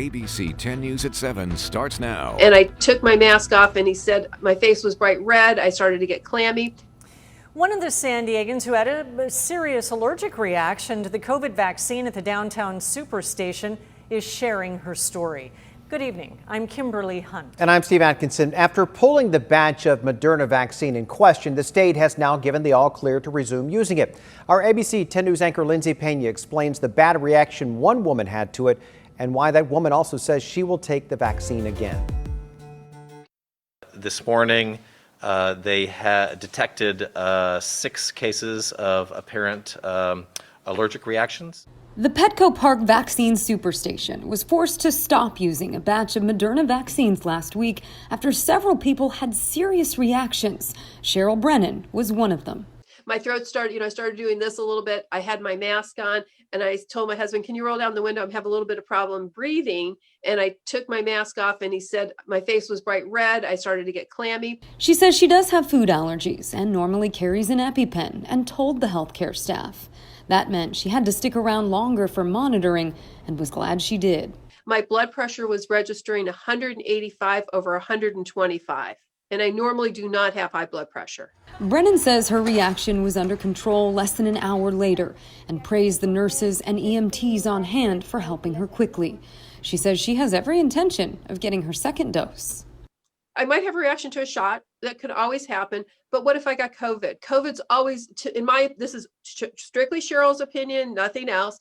ABC 10 News at 7 starts now. And I took my mask off and he said my face was bright red. I started to get clammy. One of the San Diegans who had a serious allergic reaction to the COVID vaccine at the downtown Superstation is sharing her story. Good evening. I'm Kimberly Hunt. And I'm Steve Atkinson. After pulling the batch of Moderna vaccine in question, the state has now given the all clear to resume using it. Our ABC 10 News anchor Lindsay Pena explains the bad reaction one woman had to it and why that woman also says she will take the vaccine again. This morning, they had detected 6 cases of apparent allergic reactions. The Petco Park Vaccine Superstation was forced to stop using a batch of Moderna vaccines last week after several people had serious reactions. CHERYL Brennan was one of them. My throat started, I started doing this a little bit. I had my mask on and I told my husband, can you roll down the window? I have a little bit of problem breathing. And I took my mask off and he said my face was bright red. I started to get clammy. She says she does have food allergies and normally carries an EpiPen and told the healthcare staff. That meant she had to stick around longer for monitoring and was glad she did. My blood pressure was registering 185 over 125. And I normally do not have high blood pressure. Brennan says her reaction was under control less than an hour later and praised the nurses and EMTs on hand for helping her quickly. She says she has every intention of getting her second dose. I might have a reaction to a shot. That could always happen. But what if I got COVID? COVID's always, this is strictly CHERYL's opinion, nothing else.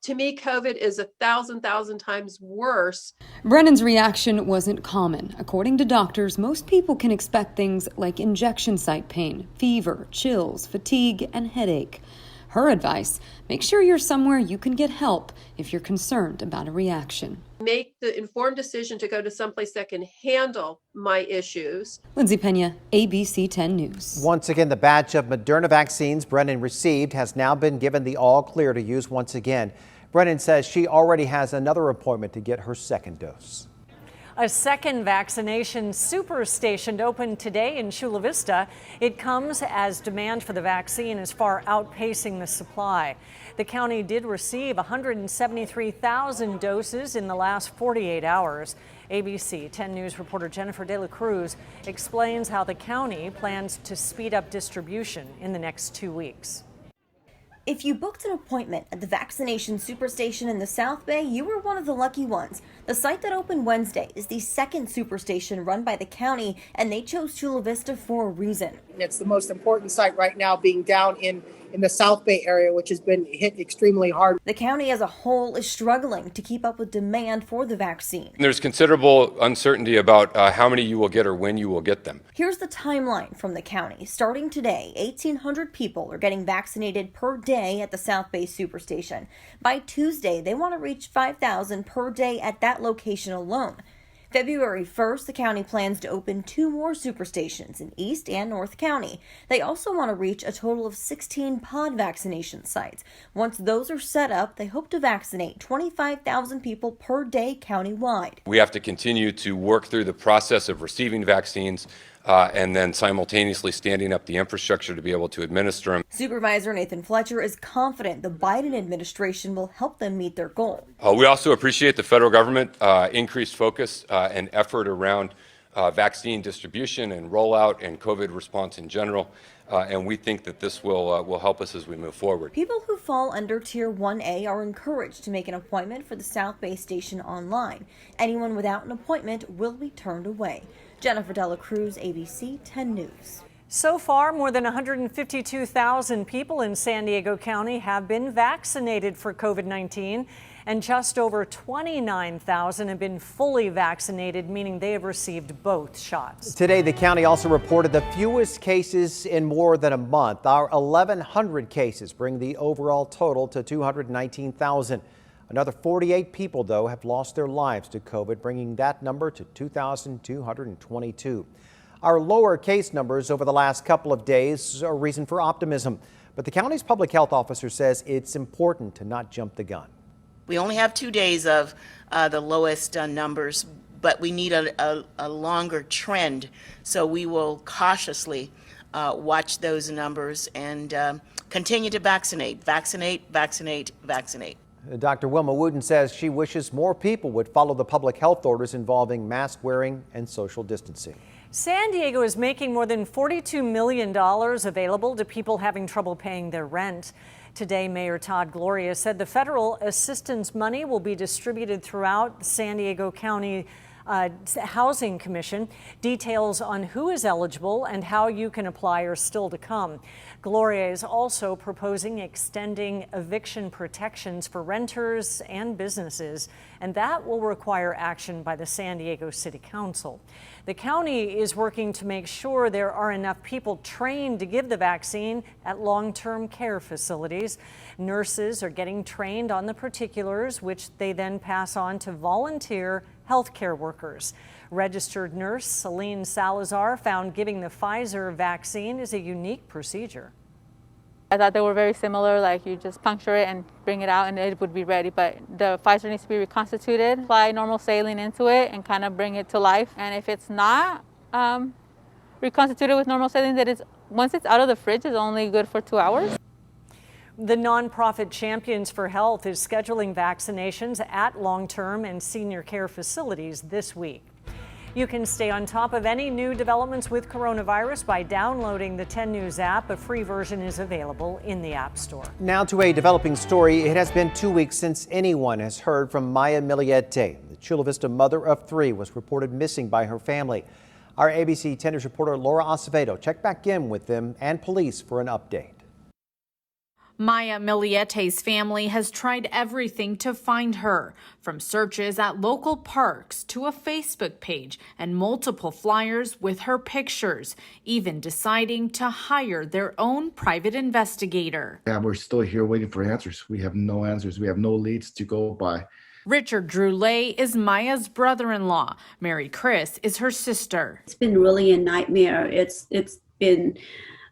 To me, COVID is 1,000 times worse. Brennan's reaction wasn't common. According to doctors, most people can expect things like injection site pain, fever, chills, fatigue, and headache. Her advice, make sure you're somewhere you can get help if you're concerned about a reaction. Make the informed decision to go to someplace that can handle my issues. Lindsay Pena, ABC 10 News. Once again, the batch of Moderna vaccines Brennan received has now been given the all clear to use once again. Brennan says she already has another appointment to get her second dose. A second vaccination superstation opened today in Chula Vista. It comes as demand for the vaccine is far outpacing the supply. The county did receive 173,000 doses in the last 48 hours. ABC 10 News reporter Jennifer De La Cruz explains how the county plans to speed up distribution in the next 2 weeks. If you booked an appointment at the vaccination superstation in the South Bay, you were one of the lucky ones. The site that opened Wednesday is the second superstation run by the county, and they chose Chula Vista for a reason. It's the most important site right now, being down in the South Bay area, which has been hit extremely hard. The county as a whole is struggling to keep up with demand for the vaccine. There's considerable uncertainty about how many you will get or when you will get them. Here's the timeline from the county. Starting today, 1,800 people are getting vaccinated per day at the South Bay Superstation. By Tuesday, they want to reach 5,000 per day at that location alone. February 1st, the county plans to open 2 more superstations in East and North County. They also want to reach a total of 16 pod vaccination sites. Once those are set up, they hope to vaccinate 25,000 people per day countywide. We have to continue to work through the process of receiving vaccines and then simultaneously standing up the infrastructure to be able to administer them. Supervisor Nathan Fletcher is confident the Biden administration will help them meet their goal. We also appreciate the federal government increased focus and effort around vaccine distribution and rollout and COVID response in general. And we think that this will help us as we move forward. People who fall under Tier 1A are encouraged to make an appointment for the South Bay Station online. Anyone without an appointment will be turned away. Jennifer De La Cruz, ABC 10 News. So far, more than 152,000 people in San Diego County have been vaccinated for COVID-19, and just over 29,000 have been fully vaccinated, meaning they have received both shots. Today, the county also reported the fewest cases in more than a month. Our 1,100 cases bring the overall total to 219,000. Another 48 people, though, have lost their lives to COVID, bringing that number to 2,222. Our lower case numbers over the last couple of days are a reason for optimism. But the county's public health officer says it's important to not jump the gun. We only have 2 days of the lowest numbers, but we need a longer trend. So we will cautiously watch those numbers and continue to vaccinate, vaccinate, vaccinate, vaccinate. Dr. Wilma Wooten says she wishes more people would follow the public health orders involving mask wearing and social distancing. San Diego is making more than $42 million available to people having trouble paying their rent. Today, Mayor Todd Gloria said the federal assistance money will be distributed throughout the San Diego County Housing Commission. Details on who is eligible and how you can apply are still to come. Gloria is also proposing extending eviction protections for renters and businesses, and that will require action by the San Diego City Council. The county is working to make sure there are enough people trained to give the vaccine at long-term care facilities. Nurses are getting trained on the particulars, which they then pass on to volunteer healthcare workers. Registered nurse Celine Salazar found giving the Pfizer vaccine is a unique procedure. I thought they were very similar, like you just puncture it and bring it out and it would be ready, but the Pfizer needs to be reconstituted, apply normal saline into it and kind of bring it to life. And if it's not reconstituted with normal saline, once it's out of the fridge, it's only good for 2 hours. The nonprofit Champions for Health is scheduling vaccinations at long-term and senior care facilities this week. You can stay on top of any new developments with coronavirus by downloading the 10 News app. A free version is available in the App Store. Now to a developing story. It has been 2 weeks since anyone has heard from Maya Miliete. The Chula Vista mother of 3 was reported missing by her family. Our ABC 10 News reporter Laura Acevedo checked back in with them and police for an update. Maya Miliete's family has tried everything to find her, from searches at local parks to a Facebook page and multiple flyers with her pictures, even deciding to hire their own private investigator. Yeah, we're still here waiting for answers. We have no answers. We have no leads to go by. Richard Droulet is Maya's brother-in-law. Mary Chris is her sister. It's been really a nightmare. It's been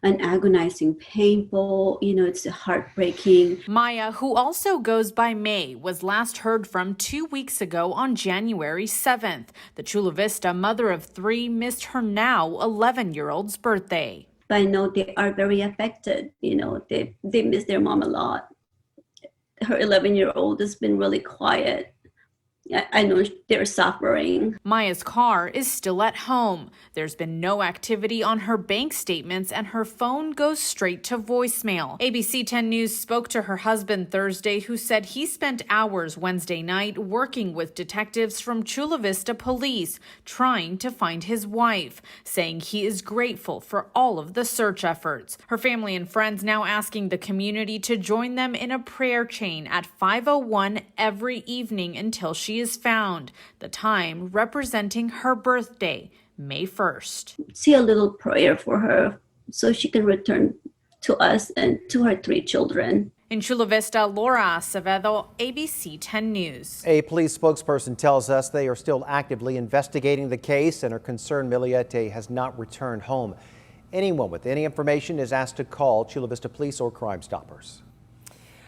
an agonizing, painful, it's heartbreaking. Maya, who also goes by May, was last heard from 2 weeks ago on January 7th. The Chula Vista mother of 3 missed her now 11-year-old's birthday. I know they are very affected. They miss their mom a lot. Her 11-year-old has been really quiet. I know they're suffering. Maya's car is still at home. There's been no activity on her bank statements and her phone goes straight to voicemail. ABC 10 News spoke to her husband Thursday, who said he spent hours Wednesday night working with detectives from Chula Vista Police trying to find his wife, saying he is grateful for all of the search efforts. Her family and friends now asking the community to join them in a prayer chain at 5:01 every evening until she is found, the time representing her birthday, May 1st. Say a little prayer for her so she can return to us and to her 3 children. In Chula Vista, Laura Acevedo, ABC 10 News. A police spokesperson tells us they are still actively investigating the case and are concerned Miliete has not returned home. Anyone with any information is asked to call Chula Vista Police or Crime Stoppers.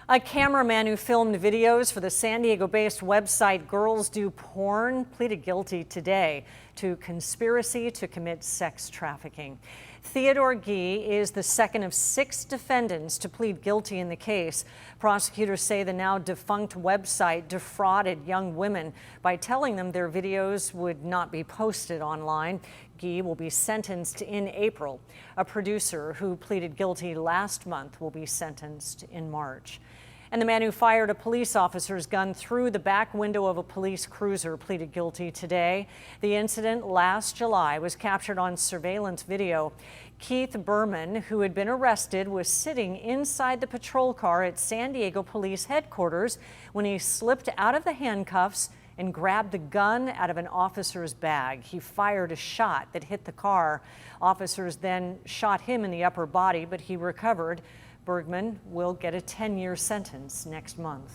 A cameraman who filmed videos for the San Diego-based website Girls Do Porn pleaded guilty today to conspiracy to commit sex trafficking. Theodore Gee is the second of 6 defendants to plead guilty in the case. Prosecutors say the now defunct website defrauded young women by telling them their videos would not be posted online. Gee will be sentenced in April. A producer who pleaded guilty last month will be sentenced in March. And the man who fired a police officer's gun through the back window of a police cruiser pleaded guilty today. The incident last July was captured on surveillance video. Keith Berman, who had been arrested, was sitting inside the patrol car at San Diego Police Headquarters when he slipped out of the handcuffs and grabbed the gun out of an officer's bag. He fired a shot that hit the car. Officers then shot him in the upper body, but he recovered. Bergman will get a 10-year sentence next month.